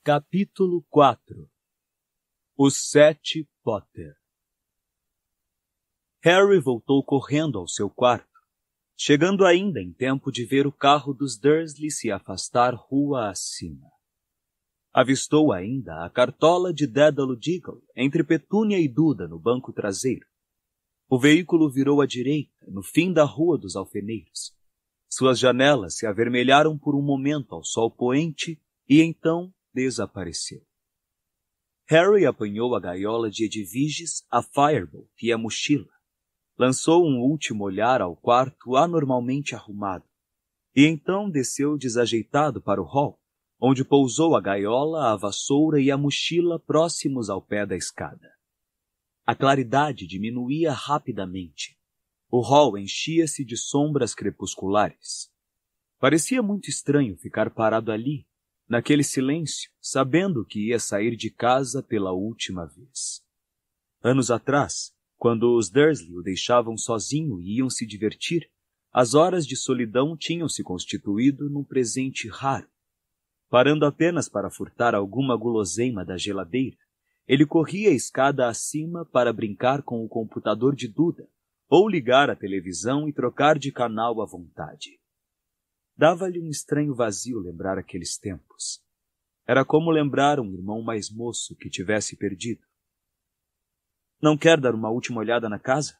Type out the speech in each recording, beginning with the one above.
Capítulo 4 Os 7 Potter. Harry voltou correndo ao seu quarto, chegando ainda em tempo de ver o carro dos Dursley se afastar rua acima. Avistou ainda a cartola de Dédalo Diggle entre Petúnia e Duda no banco traseiro. O veículo virou à direita, no fim da Rua dos Alfeneiros. Suas janelas se avermelharam por um momento ao sol poente e então desapareceu. Harry apanhou a gaiola de Edviges, a Firebolt e a mochila. Lançou um último olhar ao quarto anormalmente arrumado, e então desceu desajeitado para o hall, onde pousou a gaiola, a vassoura e a mochila próximos ao pé da escada. A claridade diminuía rapidamente. O hall enchia-se de sombras crepusculares. Parecia muito estranho ficar parado ali, naquele silêncio, sabendo que ia sair de casa pela última vez. Anos atrás, quando os Dursley o deixavam sozinho e iam se divertir, as horas de solidão tinham se constituído num presente raro. Parando apenas para furtar alguma guloseima da geladeira, ele corria a escada acima para brincar com o computador de Duda, ou ligar a televisão e trocar de canal à vontade. Dava-lhe um estranho vazio lembrar aqueles tempos. Era como lembrar um irmão mais moço que tivesse perdido. — Não quer dar uma última olhada na casa?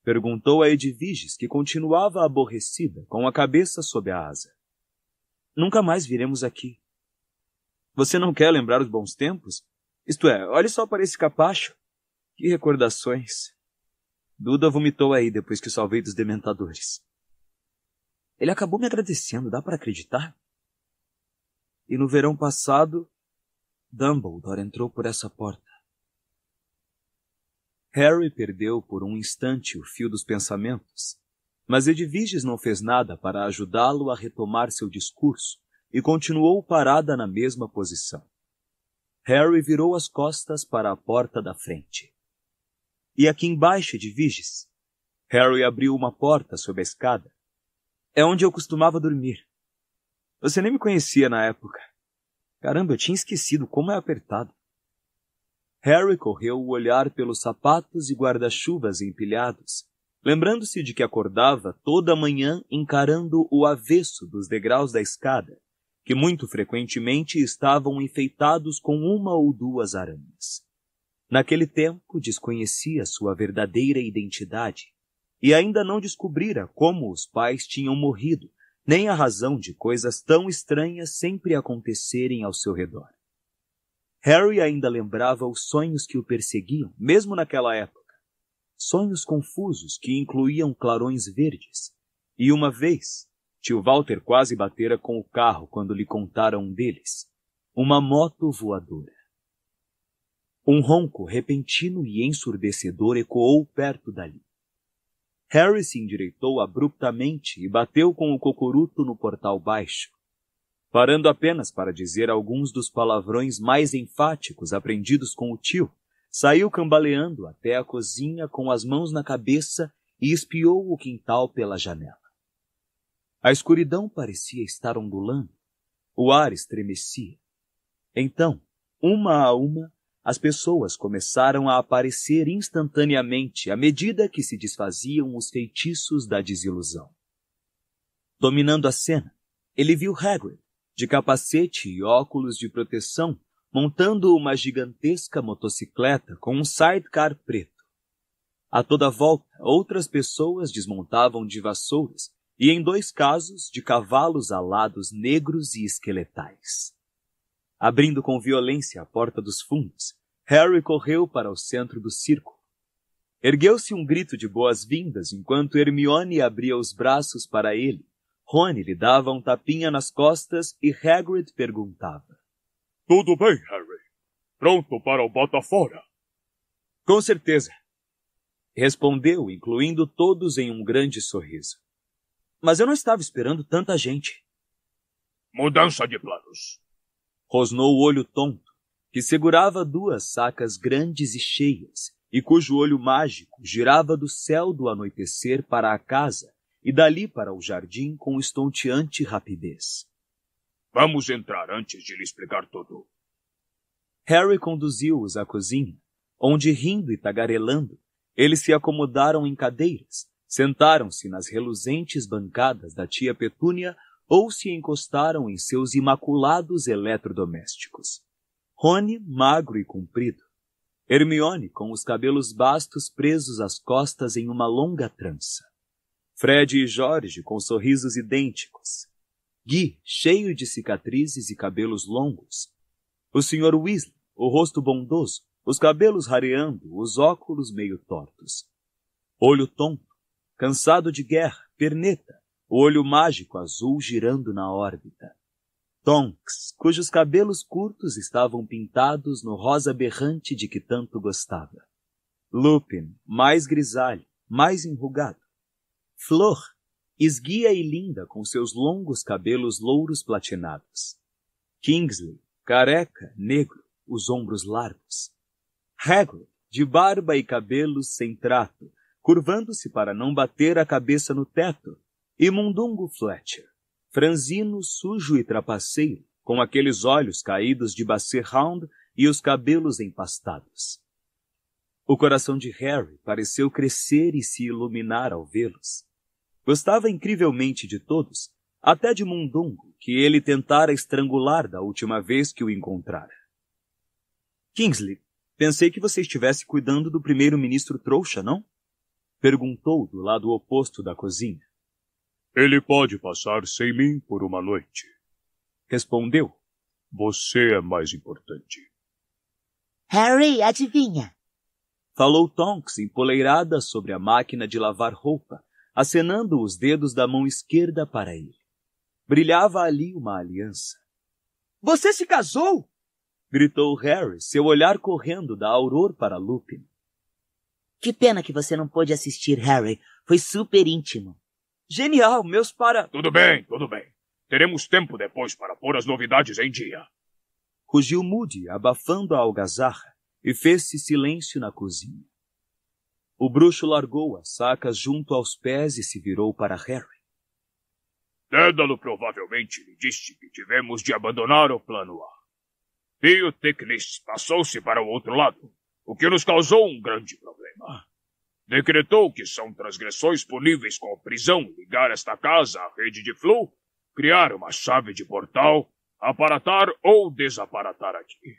Perguntou a Edviges, que continuava aborrecida, com a cabeça sob a asa. — Nunca mais viremos aqui. Você não quer lembrar os bons tempos? Isto é, olhe só para esse capacho. Que recordações. Duda vomitou aí depois que o salvei dos dementadores. Ele acabou me agradecendo, dá para acreditar? E no verão passado, Dumbledore entrou por essa porta. Harry perdeu por um instante o fio dos pensamentos, mas Edviges não fez nada para ajudá-lo a retomar seu discurso e continuou parada na mesma posição. Harry virou as costas para a porta da frente. E aqui embaixo, Edviges? Harry abriu uma porta sob a escada. É onde eu costumava dormir. Você nem me conhecia na época. Caramba, eu tinha esquecido como é apertado. Harry correu o olhar pelos sapatos e guarda-chuvas empilhados, lembrando-se de que acordava toda manhã encarando o avesso dos degraus da escada, que muito frequentemente estavam enfeitados com uma ou duas aranhas. Naquele tempo desconhecia sua verdadeira identidade, e ainda não descobrira como os pais tinham morrido, nem a razão de coisas tão estranhas sempre acontecerem ao seu redor. Harry ainda lembrava os sonhos que o perseguiam, mesmo naquela época. Sonhos confusos que incluíam clarões verdes. E uma vez, tio Walter quase batera com o carro quando lhe contaram um deles. Uma moto voadora. Um ronco repentino e ensurdecedor ecoou perto dali. Harry se endireitou abruptamente e bateu com o cocoruto no portal baixo, parando apenas para dizer alguns dos palavrões mais enfáticos aprendidos com o tio. Saiu cambaleando até a cozinha com as mãos na cabeça e espiou o quintal pela janela. A escuridão parecia estar ondulando. O ar estremecia. Então, uma a uma, as pessoas começaram a aparecer instantaneamente à medida que se desfaziam os feitiços da desilusão. Dominando a cena, ele viu Hagrid, de capacete e óculos de proteção, montando uma gigantesca motocicleta com um sidecar preto. A toda volta, outras pessoas desmontavam de vassouras e, em 2 casos, de cavalos alados negros e esqueletais. Abrindo com violência a porta dos fundos, Harry correu para o centro do círculo. Ergueu-se um grito de boas-vindas enquanto Hermione abria os braços para ele. Rony lhe dava um tapinha nas costas e Hagrid perguntava. — Tudo bem, Harry? Pronto para o bota fora? — Com certeza. Respondeu, incluindo todos em um grande sorriso. Mas eu não estava esperando tanta gente. — Mudança de planos. Rosnou o olho tonto, que segurava 2 sacas grandes e cheias, e cujo olho mágico girava do céu do anoitecer para a casa, e dali para o jardim com estonteante rapidez. — Vamos entrar antes de lhe explicar tudo. Harry conduziu-os à cozinha, onde, rindo e tagarelando, eles se acomodaram em cadeiras, sentaram-se nas reluzentes bancadas da tia Petúnia ou se encostaram em seus imaculados eletrodomésticos. Rony, magro e comprido. Hermione, com os cabelos bastos presos às costas em uma longa trança. Fred e George, com sorrisos idênticos. Guy, cheio de cicatrizes e cabelos longos. O Sr. Weasley, o rosto bondoso, os cabelos rareando, os óculos meio tortos. Olho tonto, cansado de guerra, perneta, o olho mágico azul girando na órbita. Tonks, cujos cabelos curtos estavam pintados no rosa berrante de que tanto gostava. Lupin, mais grisalho, mais enrugado. Flor, esguia e linda com seus longos cabelos louros platinados. Kingsley, careca, negro, os ombros largos. Hagrid, de barba e cabelos sem trato, curvando-se para não bater a cabeça no teto. E Mundungo Fletcher, franzino, sujo e trapaceiro, com aqueles olhos caídos de Basset Hound e os cabelos empastados. O coração de Harry pareceu crescer e se iluminar ao vê-los. Gostava incrivelmente de todos, até de Mundungo, que ele tentara estrangular da última vez que o encontrara. Kingsley, pensei que você estivesse cuidando do primeiro-ministro trouxa, não? Perguntou do lado oposto da cozinha. Ele pode passar sem mim por uma noite. Respondeu. Você é mais importante. Harry, adivinha? Falou Tonks, empoleirada sobre a máquina de lavar roupa, acenando os dedos da mão esquerda para ele. Brilhava ali uma aliança. Você se casou? Gritou Harry, seu olhar correndo da Auror para Lupin. Que pena que você não pôde assistir, Harry. Foi super íntimo. Genial, meus para... Tudo bem, tudo bem. Teremos tempo depois para pôr as novidades em dia. Rugiu Moody, abafando a algazarra, e fez-se silêncio na cozinha. O bruxo largou as sacas junto aos pés e se virou para Harry. Dédalo provavelmente lhe disse que tivemos de abandonar o plano A. Pio Thicknesse passou-se para o outro lado, o que nos causou um grande problema. Decretou que são transgressões puníveis com prisão ligar esta casa à rede de Flu, criar uma chave de portal, aparatar ou desaparatar aqui.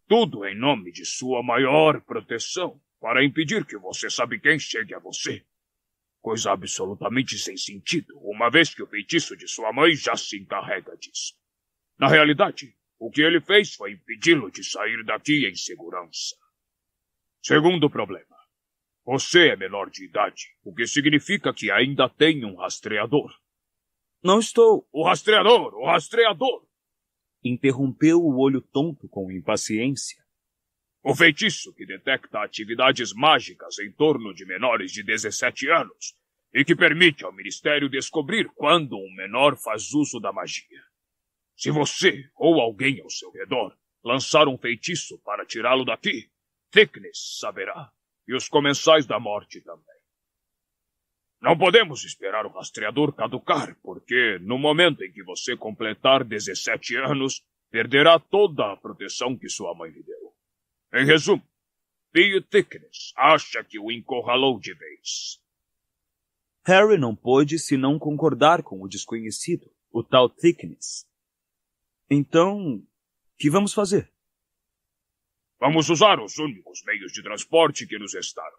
Tudo em nome de sua maior proteção, para impedir que você sabe quem chegue a você. Coisa absolutamente sem sentido, uma vez que o feitiço de sua mãe já se encarrega disso. Na realidade, o que ele fez foi impedi-lo de sair daqui em segurança. Segundo problema. Você é menor de idade, o que significa que ainda tem um rastreador. Não estou... O rastreador! O rastreador! Interrompeu o olho tonto com impaciência. O feitiço que detecta atividades mágicas em torno de menores de 17 anos e que permite ao Ministério descobrir quando um menor faz uso da magia. Se você ou alguém ao seu redor lançar um feitiço para tirá-lo daqui, Thicknesse saberá. E os comensais da morte também. Não podemos esperar o rastreador caducar, porque no momento em que você completar 17 anos, perderá toda a proteção que sua mãe lhe deu. Em resumo, Pio Thicknesse acha que o encurralou de vez. Harry não pôde senão concordar com o desconhecido, o tal Thicknesse. Então, que vamos fazer? Vamos usar os únicos meios de transporte que nos restaram.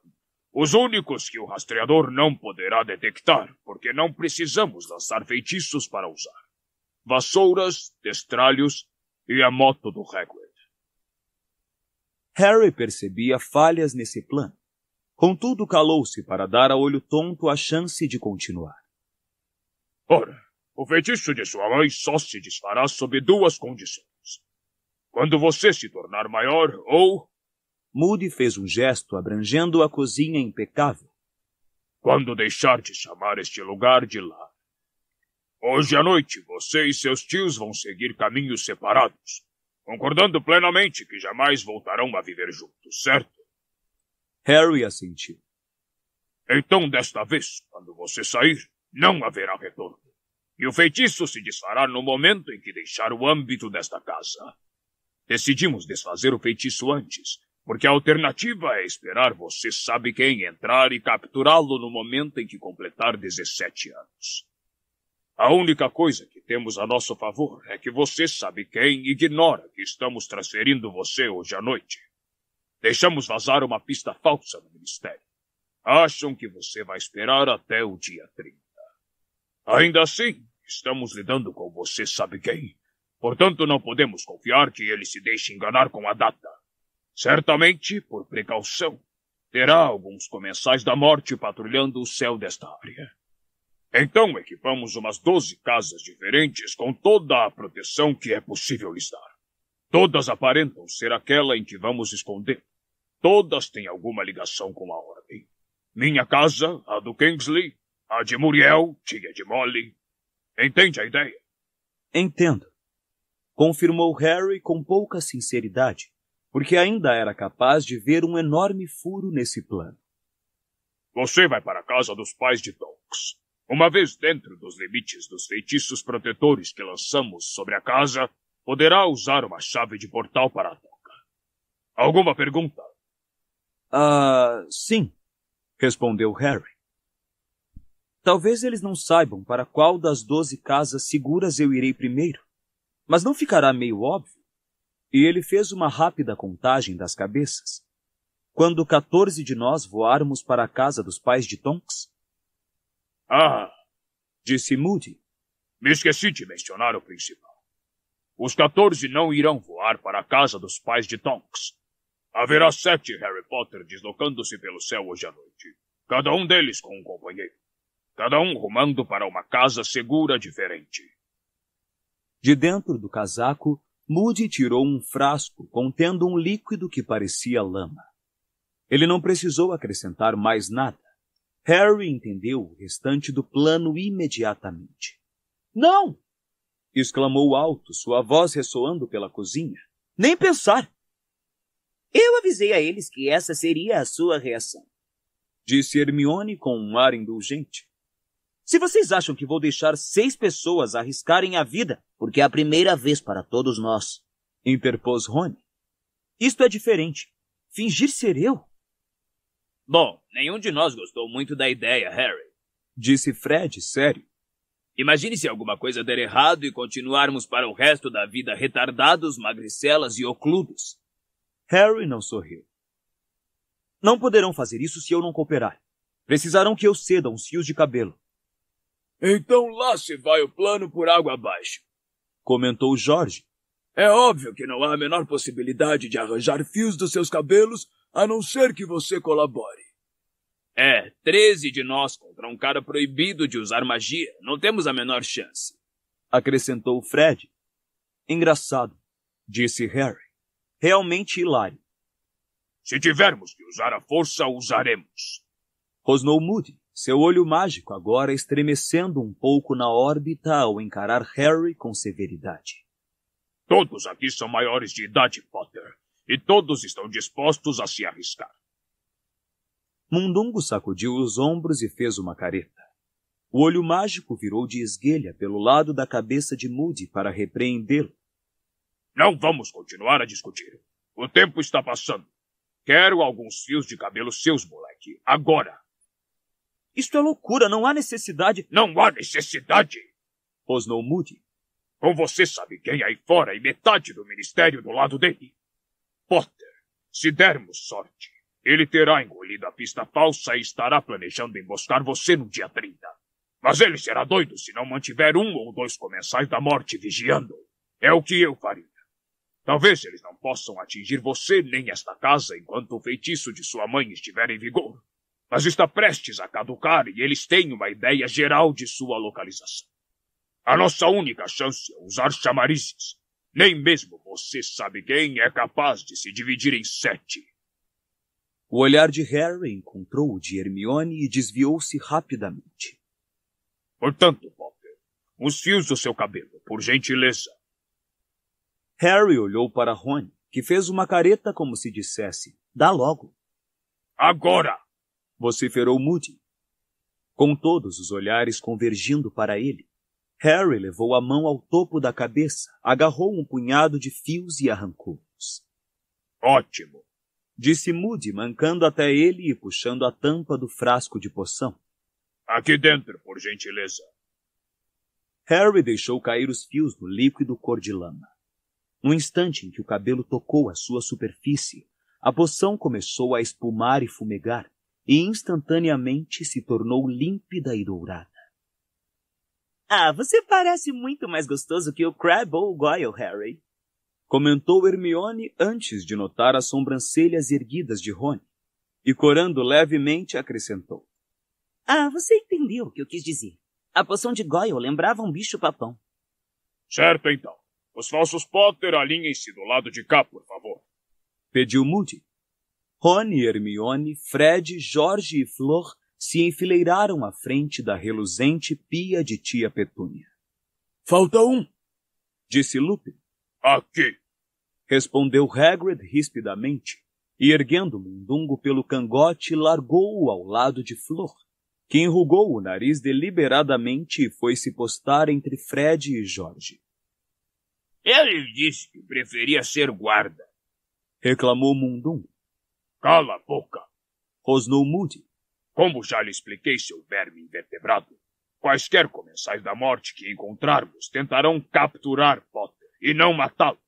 Os únicos que o rastreador não poderá detectar, porque não precisamos lançar feitiços para usar. Vassouras, destralhos e a moto do Hagrid. Harry percebia falhas nesse plano. Contudo, calou-se para dar a olho tonto a chance de continuar. Ora, o feitiço de sua mãe só se desfará sob duas condições. Quando você se tornar maior ou... Moody fez um gesto abrangendo a cozinha impecável. Quando deixar de chamar este lugar de lar. Hoje à noite, você e seus tios vão seguir caminhos separados, concordando plenamente que jamais voltarão a viver juntos, certo? Harry assentiu. Então, desta vez, quando você sair, não haverá retorno. E o feitiço se desfará no momento em que deixar o âmbito desta casa. Decidimos desfazer o feitiço antes, porque a alternativa é esperar você sabe quem entrar e capturá-lo no momento em que completar 17 anos. A única coisa que temos a nosso favor é que você sabe quem ignora que estamos transferindo você hoje à noite. Deixamos vazar uma pista falsa no Ministério. Acham que você vai esperar até o dia 30. Ainda assim, estamos lidando com você sabe quem. Portanto, não podemos confiar que ele se deixe enganar com a data. Certamente, por precaução, terá alguns comensais da morte patrulhando o céu desta área. Então, equipamos umas 12 casas diferentes com toda a proteção que é possível lhes dar. Todas aparentam ser aquela em que vamos esconder. Todas têm alguma ligação com a ordem. Minha casa, a do Kingsley, a de Muriel, tia de Molly. Entende a ideia? Entendo. Confirmou Harry com pouca sinceridade, porque ainda era capaz de ver um enorme furo nesse plano. Você vai para a casa dos pais de Tonks. Uma vez dentro dos limites dos feitiços protetores que lançamos sobre a casa, poderá usar uma chave de portal para a toca. Alguma pergunta? Sim, respondeu Harry. Talvez eles não saibam para qual das 12 casas seguras eu irei primeiro, mas não ficará meio óbvio? E ele fez uma rápida contagem das cabeças. Quando 14 de nós voarmos para a casa dos pais de Tonks? Disse Moody. Me esqueci de mencionar o principal. Os 14 não irão voar para a casa dos pais de Tonks. Haverá 7 Harry Potter deslocando-se pelo céu hoje à noite. Cada um deles com um companheiro. Cada um rumando para uma casa segura diferente. De dentro do casaco, Moody tirou um frasco contendo um líquido que parecia lama. Ele não precisou acrescentar mais nada. Harry entendeu o restante do plano imediatamente. Não! Exclamou alto, sua voz ressoando pela cozinha. Nem pensar! Eu avisei a eles que essa seria a sua reação. Disse Hermione com um ar indulgente. Se vocês acham que vou deixar 6 pessoas arriscarem a vida, porque é a primeira vez para todos nós, interpôs Rony. Isto é diferente. Fingir ser eu? Bom, nenhum de nós gostou muito da ideia, Harry. Disse Fred, sério. Imagine se alguma coisa der errado e continuarmos para o resto da vida retardados, magricelas e ocludos. Harry não sorriu. Não poderão fazer isso se eu não cooperar. Precisarão que eu ceda uns fios de cabelo. Então lá se vai o plano por água abaixo, comentou Jorge. É óbvio que não há a menor possibilidade de arranjar fios dos seus cabelos, a não ser que você colabore. 13 de nós contra um cara proibido de usar magia. Não temos a menor chance. Acrescentou Fred. Engraçado, disse Harry. Realmente hilário. Se tivermos que usar a força, usaremos. Rosnou Moody, seu olho mágico agora estremecendo um pouco na órbita ao encarar Harry com severidade. Todos aqui são maiores de idade, Potter, e todos estão dispostos a se arriscar. Mundungo sacudiu os ombros e fez uma careta. O olho mágico virou de esguelha pelo lado da cabeça de Moody para repreendê-lo. Não vamos continuar a discutir. O tempo está passando. Quero alguns fios de cabelo seus, moleque. Agora. Isto é loucura, não há necessidade. Não há necessidade! Rosnou Moody. Com você sabe quem aí fora e metade do ministério do lado dele. Potter, se dermos sorte, ele terá engolido a pista falsa e estará planejando emboscar você no dia 30. Mas ele será doido se não mantiver 1 ou 2 comensais da morte vigiando. É o que eu faria. Talvez eles não possam atingir você nem esta casa enquanto o feitiço de sua mãe estiver em vigor. Mas está prestes a caducar e eles têm uma ideia geral de sua localização. A nossa única chance é usar chamarizes. Nem mesmo você sabe quem é capaz de se dividir em 7. O olhar de Harry encontrou o de Hermione e desviou-se rapidamente. Portanto, Potter, uns fios do seu cabelo, por gentileza. Harry olhou para Rony, que fez uma careta como se dissesse, dá logo. Agora! Vociferou Moody. Com todos os olhares convergindo para ele, Harry levou a mão ao topo da cabeça, agarrou um punhado de fios e arrancou-os. Ótimo, disse Moody, mancando até ele e puxando a tampa do frasco de poção. Aqui dentro, por gentileza. Harry deixou cair os fios no líquido cor de lama. No instante em que o cabelo tocou a sua superfície, a poção começou a espumar e fumegar, e instantaneamente se tornou límpida e dourada. Ah, você parece muito mais gostoso que o Crabbe ou o Goyle, Harry, comentou Hermione antes de notar as sobrancelhas erguidas de Rony, e corando levemente acrescentou. Ah, você entendeu o que eu quis dizer. A poção de Goyle lembrava um bicho-papão. Certo, então. Os falsos Potter, alinhem-se do lado de cá, por favor. Pediu Moody. Rony, Hermione, Fred, George e Flor se enfileiraram à frente da reluzente pia de tia Petúnia. Falta um, disse Lupin. Aqui. Respondeu Hagrid rispidamente, e erguendo Mundungo pelo cangote, largou-o ao lado de Flor, que enrugou o nariz deliberadamente e foi se postar entre Fred e George. Ele disse que preferia ser guarda, reclamou Mundungo. Cala a boca, rosnou Moody. Como já lhe expliquei, seu verme invertebrado, quaisquer comensais da morte que encontrarmos tentarão capturar Potter e não matá-lo.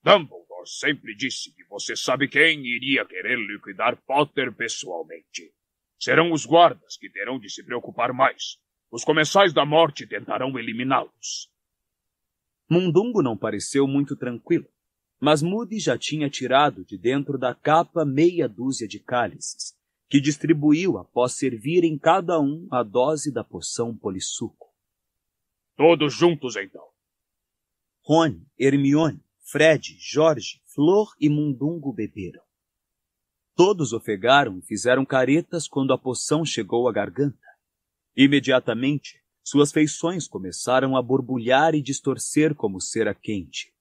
Dumbledore sempre disse que você sabe quem iria querer liquidar Potter pessoalmente. Serão os guardas que terão de se preocupar mais. Os comensais da morte tentarão eliminá-los. Mundungo não pareceu muito tranquilo, mas Moody já tinha tirado de dentro da capa meia dúzia de cálices, que distribuiu após servir em cada um a dose da poção polissuco. Todos juntos, então. Rony, Hermione, Fred, George, Flor e Mundungo beberam. Todos ofegaram e fizeram caretas quando a poção chegou à garganta. Imediatamente, suas feições começaram a borbulhar e distorcer como cera quente.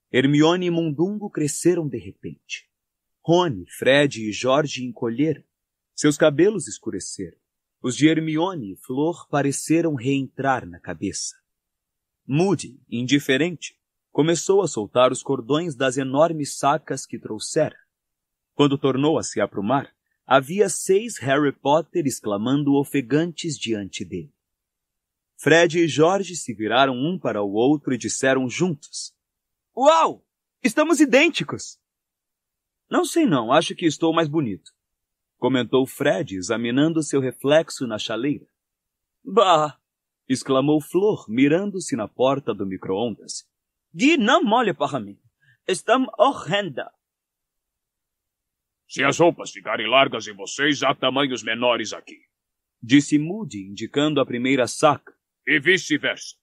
Hermione e Mundungo cresceram de repente. Rony, Fred e George encolheram. Seus cabelos escureceram. Os de Hermione e Flor pareceram reentrar na cabeça. Moody, indiferente, começou a soltar os cordões das enormes sacas que trouxera. Quando tornou a se aprumar, havia 6 Harry Potter exclamando ofegantes diante dele. Fred e George se viraram um para o outro e disseram juntos. Uau! Estamos idênticos! Não sei não, acho que estou mais bonito, comentou Fred, examinando seu reflexo na chaleira. Bah! Exclamou Flor, mirando-se na porta do micro-ondas. Gui, não molhe para mim. Estamos horrenda. Se as roupas ficarem largas em vocês, há tamanhos menores aqui, disse Moody, indicando a primeira saca. E vice-versa.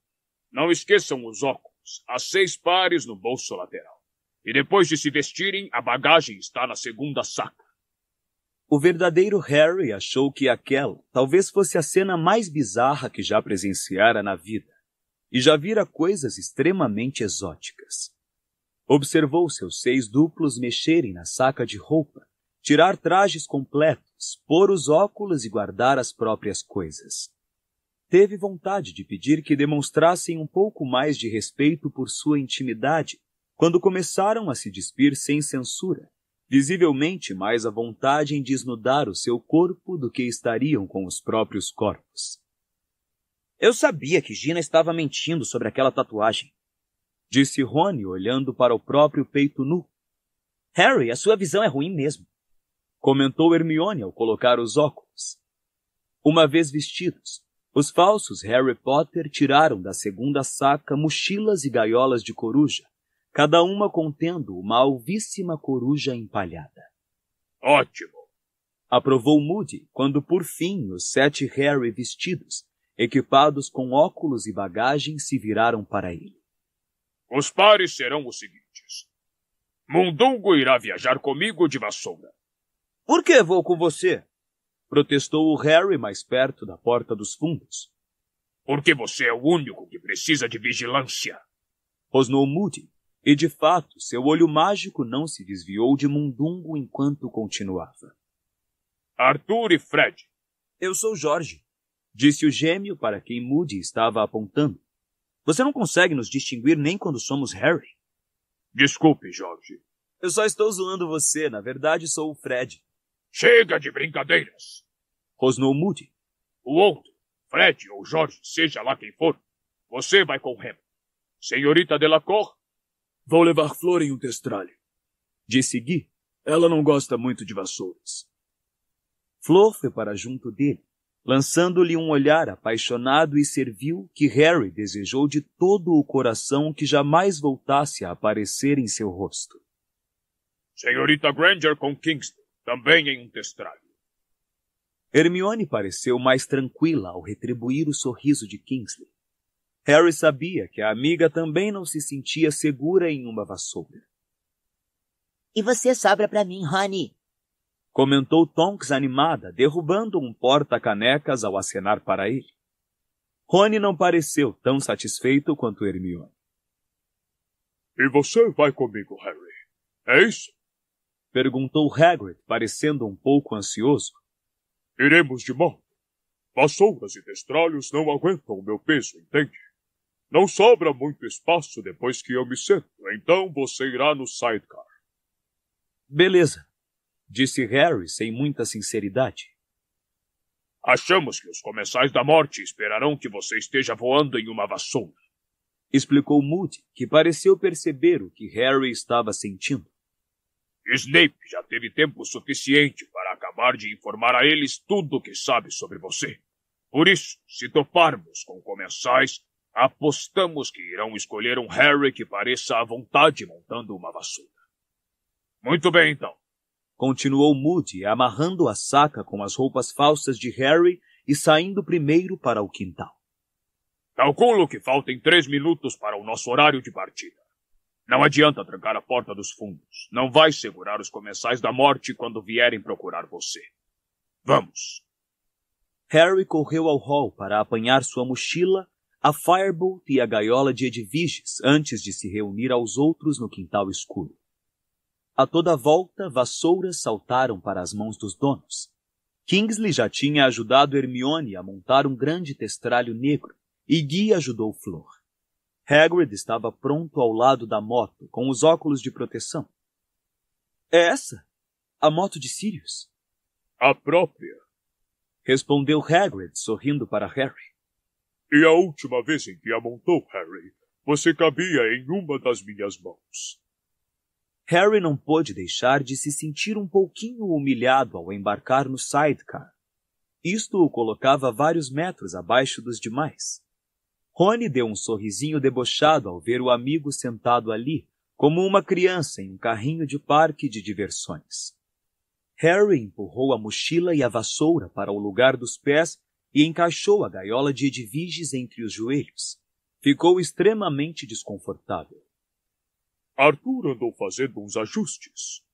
Não esqueçam os óculos, há 6 pares no bolso lateral. E depois de se vestirem, a bagagem está na segunda saca. O verdadeiro Harry achou que aquela talvez fosse a cena mais bizarra que já presenciara na vida, e já vira coisas extremamente exóticas. Observou seus 6 duplos mexerem na saca de roupa, tirar trajes completos, pôr os óculos e guardar as próprias coisas. Teve vontade de pedir que demonstrassem um pouco mais de respeito por sua intimidade, quando começaram a se despir sem censura, visivelmente mais à vontade em desnudar o seu corpo do que estariam com os próprios corpos. Eu sabia que Gina estava mentindo sobre aquela tatuagem, disse Rony, olhando para o próprio peito nu. Harry, a sua visão é ruim mesmo, comentou Hermione ao colocar os óculos. Uma vez vestidos, os falsos Harry Potter tiraram da segunda saca mochilas e gaiolas de coruja, cada uma contendo uma alvíssima coruja empalhada. Ótimo! Aprovou Moody quando, por fim, os 7 Harry vestidos, equipados com óculos e bagagem, se viraram para ele. Os pares serão os seguintes. Mundungo irá viajar comigo de vassoura. Por que vou com você? Protestou o Harry mais perto da porta dos fundos. Porque você é o único que precisa de vigilância. Rosnou Moody, e de fato seu olho mágico não se desviou de Mundungo enquanto continuava. Arthur e Fred. Eu sou Jorge, disse o gêmeo para quem Moody estava apontando. Você não consegue nos distinguir nem quando somos Harry. Desculpe, Jorge. Eu só estou zoando você. Na verdade, sou o Fred. Chega de brincadeiras. Rosnou Moody. O outro, Fred ou Jorge, seja lá quem for, você vai com Remo. Senhorita Delacour? Vou levar Flor em um testralho, disse Guy. Ela não gosta muito de vassouras. Flor foi para junto dele, lançando-lhe um olhar apaixonado, e serviu que Harry desejou de todo o coração que jamais voltasse a aparecer em seu rosto. Senhorita Granger com Kingsley, também em um testralho. Hermione pareceu mais tranquila ao retribuir o sorriso de Kingsley. Harry sabia que a amiga também não se sentia segura em uma vassoura. E você sobra para mim, Rony, comentou Tonks animada, derrubando um porta-canecas ao acenar para ele. Rony não pareceu tão satisfeito quanto Hermione. E você vai comigo, Harry? É isso? Perguntou Hagrid, parecendo um pouco ansioso. Iremos de moto. Vassouras e testralhos não aguentam o meu peso, entende? Não sobra muito espaço depois que eu me sento, então você irá no sidecar. Beleza, disse Harry sem muita sinceridade. Achamos que os comensais da morte esperarão que você esteja voando em uma vassoura, explicou Moody, que pareceu perceber o que Harry estava sentindo. Snape já teve tempo suficiente para acabar de informar a eles tudo o que sabe sobre você. Por isso, se toparmos com comensais, apostamos que irão escolher um Harry que pareça à vontade montando uma vassoura. Muito bem, então. Continuou Moody, amarrando a saca com as roupas falsas de Harry e saindo primeiro para o quintal. Calculo que faltem 3 minutos para o nosso horário de partida. Não adianta trancar a porta dos fundos. Não vai segurar os comensais da morte quando vierem procurar você. Vamos. Harry correu ao hall para apanhar sua mochila, a Firebolt e a gaiola de Edviges antes de se reunir aos outros no quintal escuro. A toda volta, vassouras saltaram para as mãos dos donos. Kingsley já tinha ajudado Hermione a montar um grande testralho negro, e Guy ajudou Flor. Hagrid estava pronto ao lado da moto, com os óculos de proteção. É essa? A moto de Sirius? A própria, respondeu Hagrid, sorrindo para Harry. E a última vez em que a montou, Harry, você cabia em uma das minhas mãos. Harry não pôde deixar de se sentir um pouquinho humilhado ao embarcar no sidecar. Isto o colocava vários metros abaixo dos demais. Rony deu um sorrisinho debochado ao ver o amigo sentado ali, como uma criança em um carrinho de parque de diversões. Harry empurrou a mochila e a vassoura para o lugar dos pés e encaixou a gaiola de Edviges entre os joelhos. Ficou extremamente desconfortável. Arthur andou fazendo uns ajustes,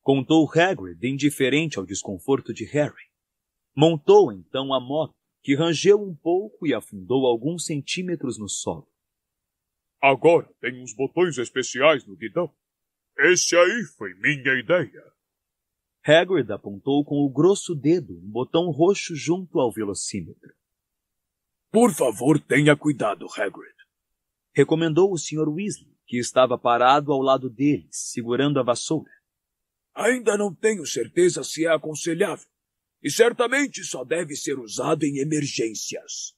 contou Hagrid, indiferente ao desconforto de Harry. Montou então a moto, que rangeu um pouco e afundou alguns centímetros no solo. Agora tem uns botões especiais no guidão. Esse aí foi minha ideia. Hagrid apontou com o grosso dedo um botão roxo junto ao velocímetro. Por favor, tenha cuidado, Hagrid, recomendou o Sr. Weasley, que estava parado ao lado deles, segurando a vassoura. Ainda não tenho certeza se é aconselhável, e certamente só deve ser usado em emergências.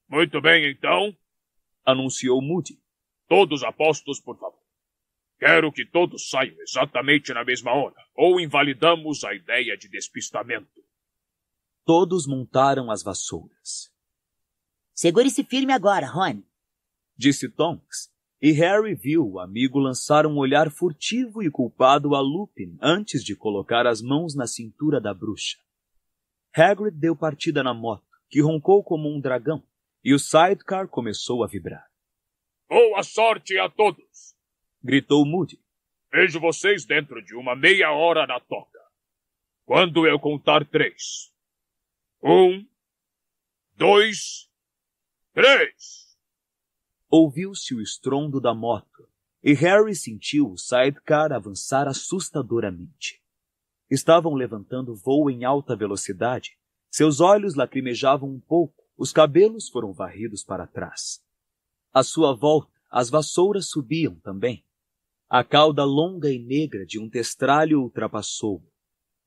Muito bem, então, anunciou Moody. Todos apostos, por favor. Quero que todos saiam exatamente na mesma hora, ou invalidamos a ideia de despistamento. Todos montaram as vassouras. Segure-se firme agora, Rony, disse Tonks, e Harry viu o amigo lançar um olhar furtivo e culpado a Lupin antes de colocar as mãos na cintura da bruxa. Hagrid deu partida na moto, que roncou como um dragão, e o sidecar começou a vibrar. Boa sorte a todos! Gritou Moody. Vejo vocês dentro de uma meia hora na toca. Quando eu contar 3. 1, 2, 3... Ouviu-se o estrondo da moto, e Harry sentiu o sidecar avançar assustadoramente. Estavam levantando voo em alta velocidade. Seus olhos lacrimejavam um pouco, os cabelos foram varridos para trás. À sua volta, as vassouras subiam também. A cauda longa e negra de um testralho ultrapassou-o.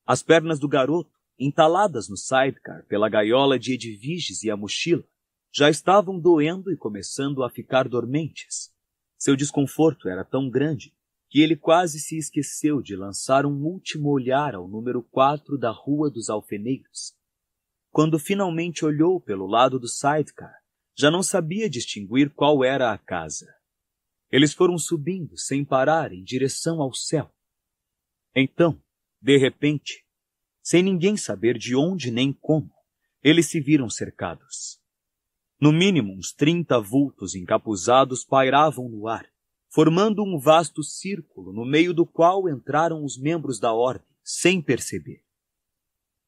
As pernas do garoto, entaladas no sidecar pela gaiola de Edviges e a mochila, já estavam doendo e começando a ficar dormentes. Seu desconforto era tão grande que ele quase se esqueceu de lançar um último olhar ao número 4 da Rua dos Alfeneiros. Quando finalmente olhou pelo lado do sidecar, já não sabia distinguir qual era a casa. Eles foram subindo sem parar em direção ao céu. Então, de repente, sem ninguém saber de onde nem como, eles se viram cercados. No mínimo uns 30 vultos encapuzados pairavam no ar, formando um vasto círculo no meio do qual entraram os membros da ordem, sem perceber.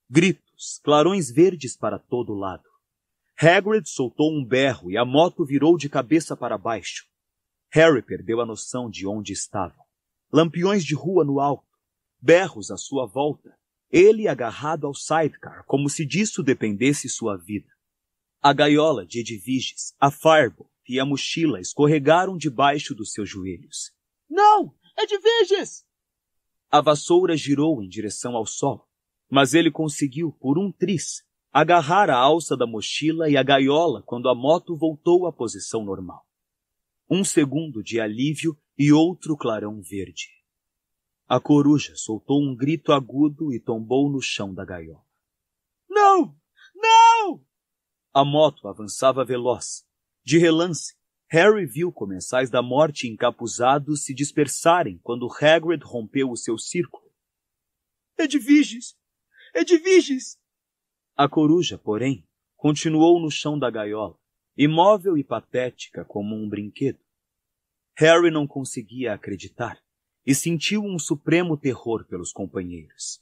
Gritos, clarões verdes para todo lado. Hagrid soltou um berro e a moto virou de cabeça para baixo. Harry perdeu a noção de onde estavam. Lampiões de rua no alto, berros à sua volta, ele agarrado ao sidecar, como se disso dependesse sua vida. A gaiola de Edviges, a Firebolt e a mochila escorregaram debaixo dos seus joelhos. Não! Edviges! A vassoura girou em direção ao solo, mas ele conseguiu, por um tris, agarrar a alça da mochila e a gaiola quando a moto voltou à posição normal. Um segundo de alívio e outro clarão verde. A coruja soltou um grito agudo e tombou no chão da gaiola. Não! Não! A moto avançava veloz. De relance, Harry viu comensais da morte encapuzados se dispersarem quando Hagrid rompeu o seu círculo. Edviges! Edviges! A coruja, porém, continuou no chão da gaiola, imóvel e patética como um brinquedo. Harry não conseguia acreditar e sentiu um supremo terror pelos companheiros.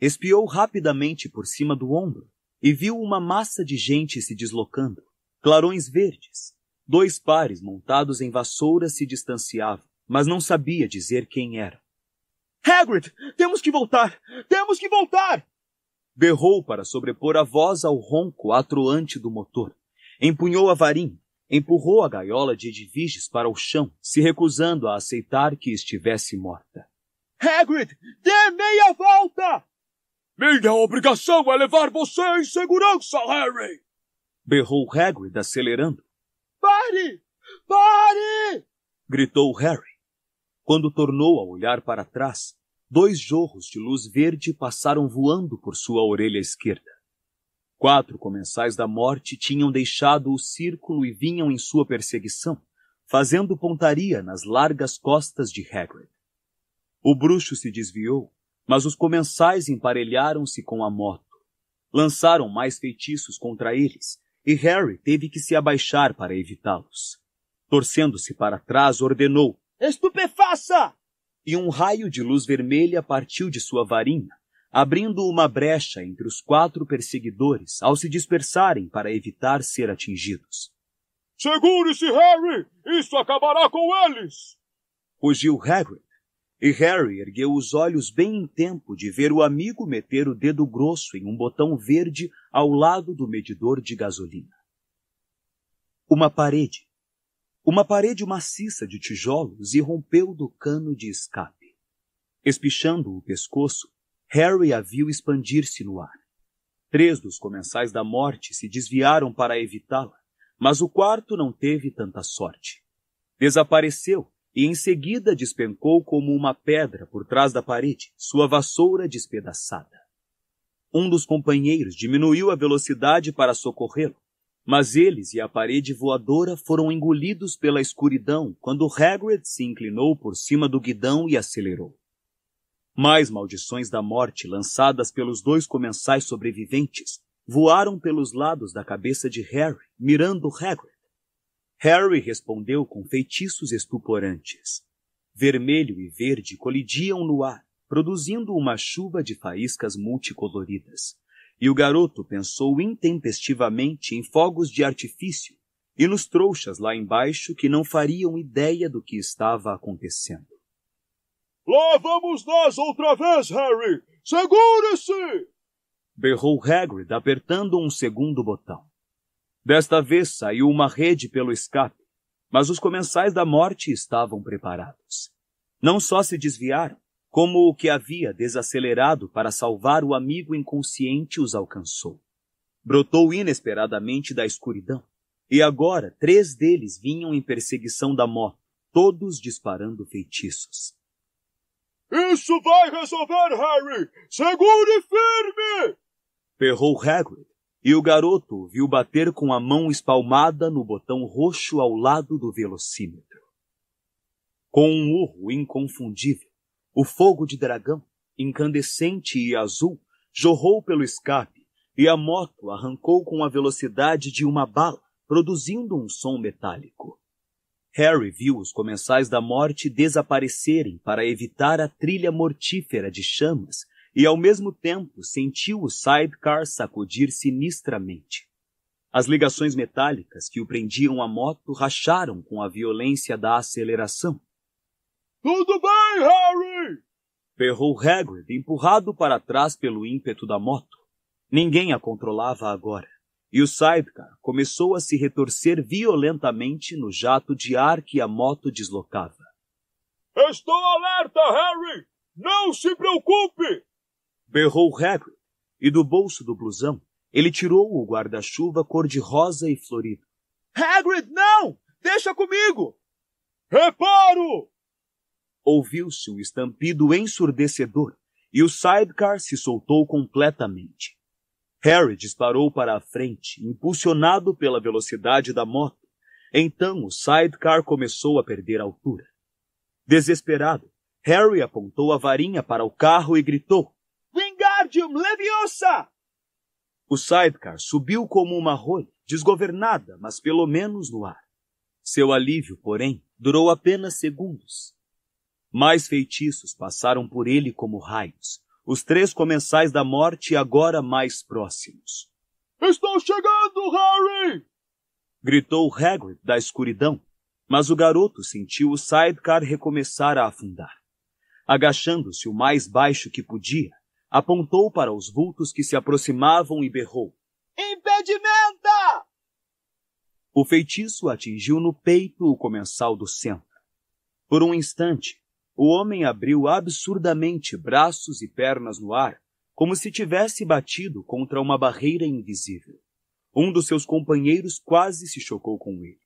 Espiou rapidamente por cima do ombro e viu uma massa de gente se deslocando, clarões verdes. 2 pares montados em vassouras se distanciavam, mas não sabia dizer quem era. Hagrid! Temos que voltar! Temos que voltar! Berrou para sobrepor a voz ao ronco atroante do motor. Empunhou a varinha, empurrou a gaiola de Edviges para o chão, se recusando a aceitar que estivesse morta. Hagrid! Dê meia volta! Minha obrigação é levar você em segurança, Harry! Berrou Hagrid, acelerando. Pare! Pare! Gritou Harry. Quando tornou a olhar para trás, 2 jorros de luz verde passaram voando por sua orelha esquerda. 4 comensais da morte tinham deixado o círculo e vinham em sua perseguição, fazendo pontaria nas largas costas de Hagrid. O bruxo se desviou, mas os comensais emparelharam-se com a moto. Lançaram mais feitiços contra eles, e Harry teve que se abaixar para evitá-los. Torcendo-se para trás, ordenou: Estupefaça! E um raio de luz vermelha partiu de sua varinha, abrindo uma brecha entre os 4 perseguidores ao se dispersarem para evitar ser atingidos. Segure-se, Harry! Isso acabará com eles! Rugiu Hagrid, e Harry ergueu os olhos bem em tempo de ver o amigo meter o dedo grosso em um botão verde ao lado do medidor de gasolina. Uma parede maciça de tijolos irrompeu do cano de escape. Espichando o pescoço, Harry a viu expandir-se no ar. 3 dos comensais da morte se desviaram para evitá-la, mas o 4º não teve tanta sorte. Desapareceu e em seguida despencou como uma pedra por trás da parede, sua vassoura despedaçada. Um dos companheiros diminuiu a velocidade para socorrê-lo, mas eles e a parede voadora foram engolidos pela escuridão quando Hagrid se inclinou por cima do guidão e acelerou. Mais maldições da morte lançadas pelos 2 comensais sobreviventes voaram pelos lados da cabeça de Harry, mirando Hagrid. Harry respondeu com feitiços estuporantes. Vermelho e verde colidiam no ar, produzindo uma chuva de faíscas multicoloridas. E o garoto pensou intempestivamente em fogos de artifício e nos trouxas lá embaixo que não fariam ideia do que estava acontecendo. Lá vamos nós outra vez, Harry! Segure-se! Berrou Hagrid, apertando um segundo botão. Desta vez saiu uma rede pelo escape. Mas os comensais da morte estavam preparados. Não só se desviaram, como o que havia desacelerado para salvar o amigo inconsciente os alcançou. Brotou inesperadamente da escuridão, e agora 3 deles vinham em perseguição da moto, todos disparando feitiços. Isso vai resolver, Harry! Segure firme! Berrou Hagrid, e o garoto o viu bater com a mão espalmada no botão roxo ao lado do velocímetro. Com um urro inconfundível, o fogo de dragão, incandescente e azul, jorrou pelo escape, e a moto arrancou com a velocidade de uma bala, produzindo um som metálico. Harry viu os comensais da morte desaparecerem para evitar a trilha mortífera de chamas e, ao mesmo tempo, sentiu o sidecar sacudir sinistramente. As ligações metálicas que o prendiam à moto racharam com a violência da aceleração. Tudo bem, Harry! Berrou Hagrid, empurrado para trás pelo ímpeto da moto. Ninguém a controlava agora, e o sidecar começou a se retorcer violentamente no jato de ar que a moto deslocava. Estou alerta, Harry! Não se preocupe! Berrou Hagrid, e do bolso do blusão, ele tirou o guarda-chuva cor-de-rosa e florido. Hagrid, não! Deixa comigo! Reparo! Ouviu-se um estampido ensurdecedor, e o sidecar se soltou completamente. Harry disparou para a frente, impulsionado pela velocidade da moto. Então o sidecar começou a perder altura. Desesperado, Harry apontou a varinha para o carro e gritou: Wingardium Leviosa! O sidecar subiu como uma rolha, desgovernada, mas pelo menos no ar. Seu alívio, porém, durou apenas segundos. Mais feitiços passaram por ele como raios. Os 3 comensais da morte agora mais próximos. Estou chegando, Harry! Gritou Hagrid da escuridão, mas o garoto sentiu o sidecar recomeçar a afundar. Agachando-se o mais baixo que podia, apontou para os vultos que se aproximavam e berrou: Impedimenta! O feitiço atingiu no peito o comensal do centro. Por um instante, o homem abriu absurdamente braços e pernas no ar, como se tivesse batido contra uma barreira invisível. Um dos seus companheiros quase se chocou com ele.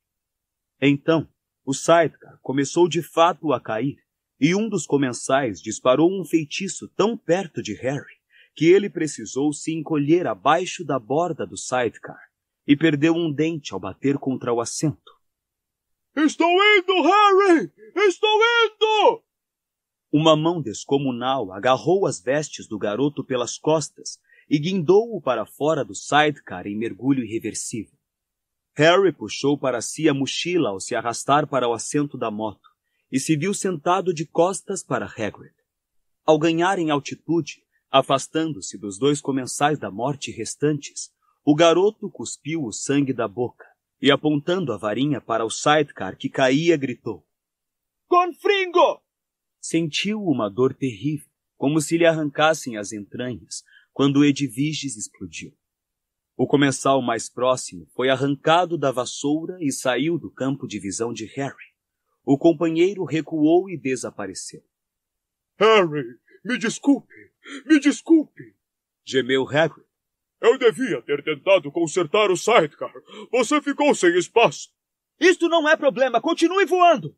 Então, o sidecar começou de fato a cair, e um dos comensais disparou um feitiço tão perto de Harry que ele precisou se encolher abaixo da borda do sidecar e perdeu um dente ao bater contra o assento. Estou indo, Harry! Estou indo! Uma mão descomunal agarrou as vestes do garoto pelas costas e guindou-o para fora do sidecar em mergulho irreversível. Harry puxou para si a mochila ao se arrastar para o assento da moto e se viu sentado de costas para Hagrid. Ao ganhar em altitude, afastando-se dos 2 comensais da morte restantes, o garoto cuspiu o sangue da boca e, apontando a varinha para o sidecar que caía, gritou: Confringo! Sentiu uma dor terrível, como se lhe arrancassem as entranhas, quando Edviges explodiu. O comensal mais próximo foi arrancado da vassoura e saiu do campo de visão de Harry. O companheiro recuou e desapareceu. Harry, me desculpe, gemeu Hagrid. Eu devia ter tentado consertar o sidecar. Você ficou sem espaço. Isto não é problema, continue voando!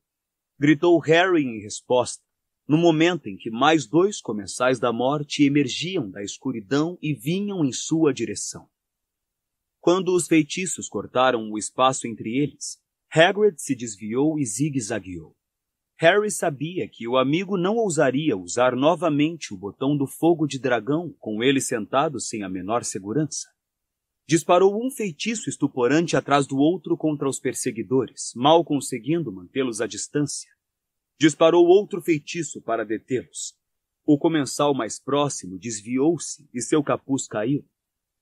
Gritou Harry em resposta, no momento em que mais 2 comensais da morte emergiam da escuridão e vinham em sua direção. Quando os feitiços cortaram o espaço entre eles, Hagrid se desviou e zigue-zagueou. Harry sabia que o amigo não ousaria usar novamente o botão do fogo de dragão com ele sentado sem a menor segurança. Disparou um feitiço estuporante atrás do outro contra os perseguidores, mal conseguindo mantê-los à distância. Disparou outro feitiço para detê-los. O comensal mais próximo desviou-se e seu capuz caiu.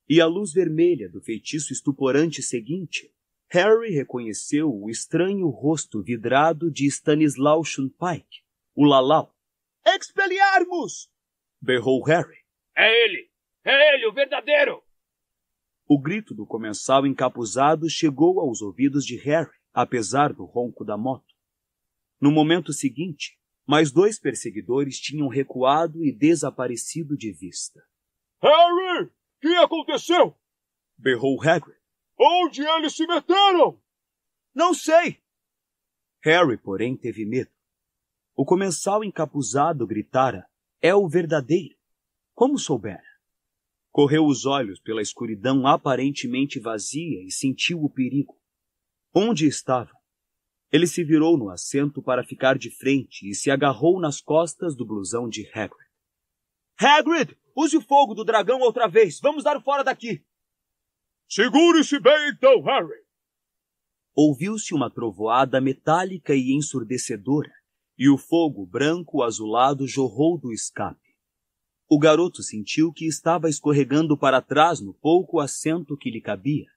E à luz vermelha do feitiço estuporante seguinte, Harry reconheceu o estranho rosto vidrado de Stanislaw Shunpike, o Lalau. Expelliarmus! Berrou Harry. É ele, o verdadeiro! O grito do comensal encapuzado chegou aos ouvidos de Harry, apesar do ronco da moto. No momento seguinte, mais 2 perseguidores tinham recuado e desaparecido de vista. Harry! O que aconteceu? Berrou Hagrid. Onde eles se meteram? Não sei! Harry, porém, teve medo. O comensal encapuzado gritara: é o verdadeiro. Como soubera? Correu os olhos pela escuridão aparentemente vazia e sentiu o perigo. Onde estavam? Ele se virou no assento para ficar de frente e se agarrou nas costas do blusão de Hagrid. Hagrid! Use o fogo do dragão outra vez! Vamos dar fora daqui! Segure-se bem então, Harry! Ouviu-se uma trovoada metálica e ensurdecedora, e o fogo branco-azulado jorrou do escape. O garoto sentiu que estava escorregando para trás no pouco assento que lhe cabia.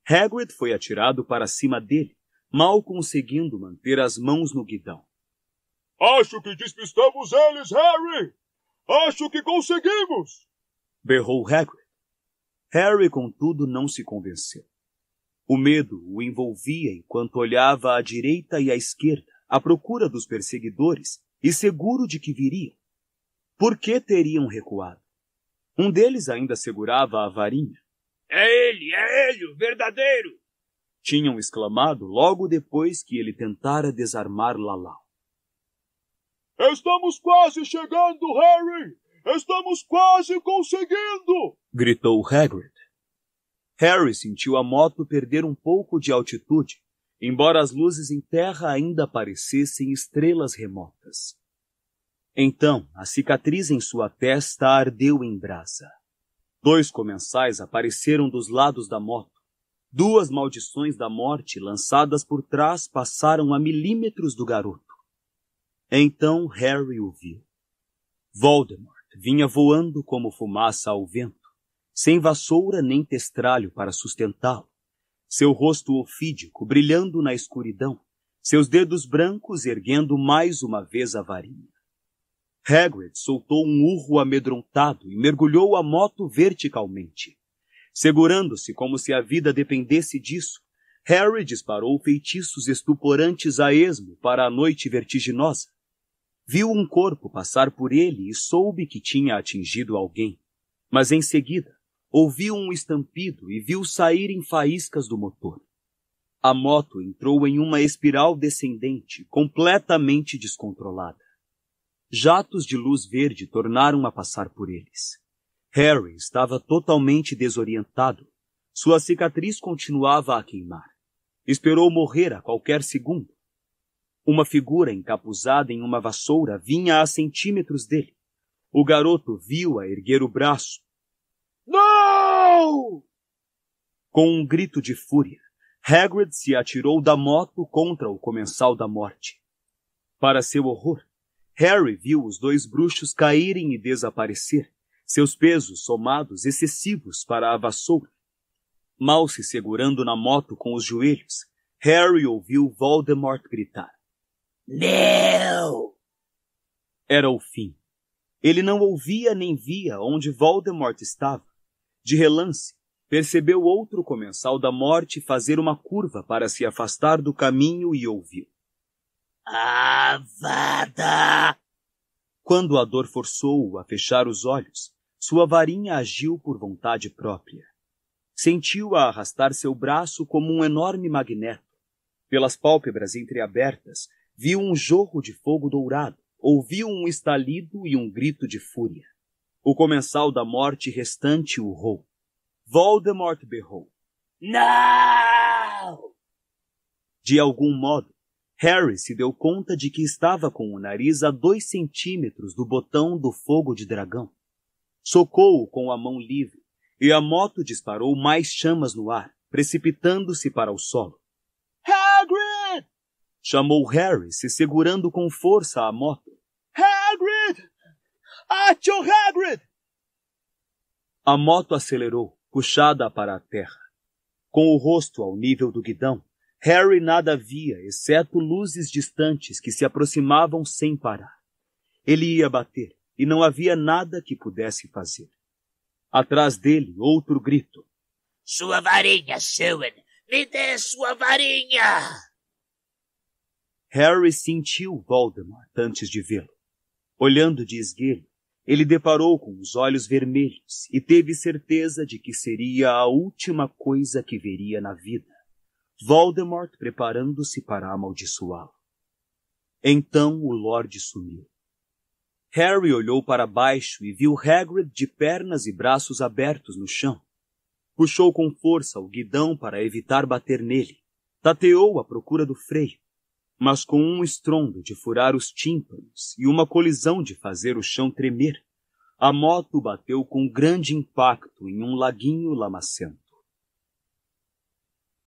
Hagrid foi atirado para cima dele, mal conseguindo manter as mãos no guidão. Acho que despistamos eles, Harry! Acho que conseguimos! Berrou Hagrid. Harry, contudo, não se convenceu. O medo o envolvia enquanto olhava à direita e à esquerda, à procura dos perseguidores e seguro de que viriam. Por que teriam recuado? Um deles ainda segurava a varinha. É ele, o verdadeiro! Tinham exclamado logo depois que ele tentara desarmar Lalau. Estamos quase chegando, Harry! Estamos quase conseguindo! Gritou Hagrid. Harry sentiu a moto perder um pouco de altitude, embora as luzes em terra ainda parecessem estrelas remotas. Então, a cicatriz em sua testa ardeu em brasa. 2 comensais apareceram dos lados da moto. 2 maldições da morte lançadas por trás passaram a milímetros do garoto. Então Harry o viu. Voldemort vinha voando como fumaça ao vento, sem vassoura nem testralho para sustentá-lo. Seu rosto ofídico brilhando na escuridão, seus dedos brancos erguendo mais uma vez a varinha. Hagrid soltou um urro amedrontado e mergulhou a moto verticalmente. Segurando-se como se a vida dependesse disso, Harry disparou feitiços estuporantes a esmo para a noite vertiginosa. Viu um corpo passar por ele e soube que tinha atingido alguém. Mas em seguida, ouviu um estampido e viu saírem faíscas do motor. A moto entrou em uma espiral descendente, completamente descontrolada. Jatos de luz verde tornaram a passar por eles. Harry estava totalmente desorientado. Sua cicatriz continuava a queimar. Esperou morrer a qualquer segundo. Uma figura encapuzada em uma vassoura vinha a centímetros dele. O garoto viu-a erguer o braço. Não! Com um grito de fúria, Hagrid se atirou da moto contra o comensal da morte. Para seu horror, Harry viu os 2 bruxos caírem e desaparecer, seus pesos somados excessivos para a vassoura. Mal se segurando na moto com os joelhos, Harry ouviu Voldemort gritar. Não! Era o fim. Ele não ouvia nem via onde Voldemort estava. De relance, percebeu outro comensal da morte fazer uma curva para se afastar do caminho e ouviu. Avada! Quando a dor forçou-o a fechar os olhos, sua varinha agiu por vontade própria. Sentiu-a arrastar seu braço como um enorme magneto. Pelas pálpebras entreabertas, viu um jorro de fogo dourado, ouviu um estalido e um grito de fúria. O comensal da morte restante urrou. Voldemort berrou. Não! De algum modo, Harry se deu conta de que estava com o nariz a 2 centímetros do botão do fogo de dragão. Socou-o com a mão livre, e a moto disparou mais chamas no ar, precipitando-se para o solo. Hagrid! Chamou Harry, se segurando com força à moto. Hagrid! Achou Hagrid! A moto acelerou, puxada para a terra. Com o rosto ao nível do guidão, Harry nada via, exceto luzes distantes que se aproximavam sem parar. Ele ia bater, e não havia nada que pudesse fazer. Atrás dele, outro grito. Sua varinha, Sewen! Me dê sua varinha! Harry sentiu Voldemort antes de vê-lo. Olhando de esguelho, ele deparou com os olhos vermelhos e teve certeza de que seria a última coisa que veria na vida. Voldemort preparando-se para amaldiçoá-lo. Então o Lorde sumiu. Harry olhou para baixo e viu Hagrid de pernas e braços abertos no chão. Puxou com força o guidão para evitar bater nele. Tateou à procura do freio, mas com um estrondo de furar os tímpanos e uma colisão de fazer o chão tremer, a moto bateu com grande impacto em um laguinho lamacento.